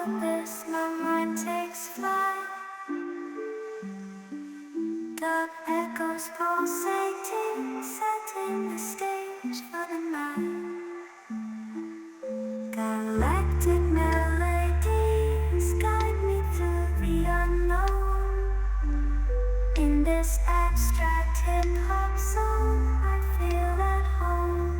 abyss, my mind takes flight. The echoes pulsating, setting the stage for the night. Galactic melodies guide me through the unknown. In this abstract hip-hop song, I feel at home.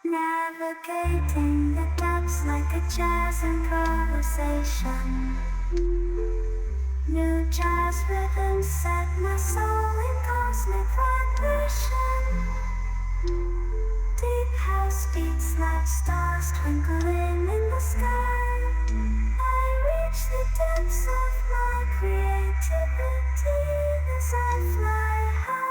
Navigating the depths like a jazz improvisation. New jazz rhythms set my soul in cosmic vibration. Deep house beats like stars twinkling in the sky. I reach the depths of my creativity as I fly high.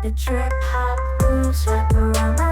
The trip hop grooves wrap around my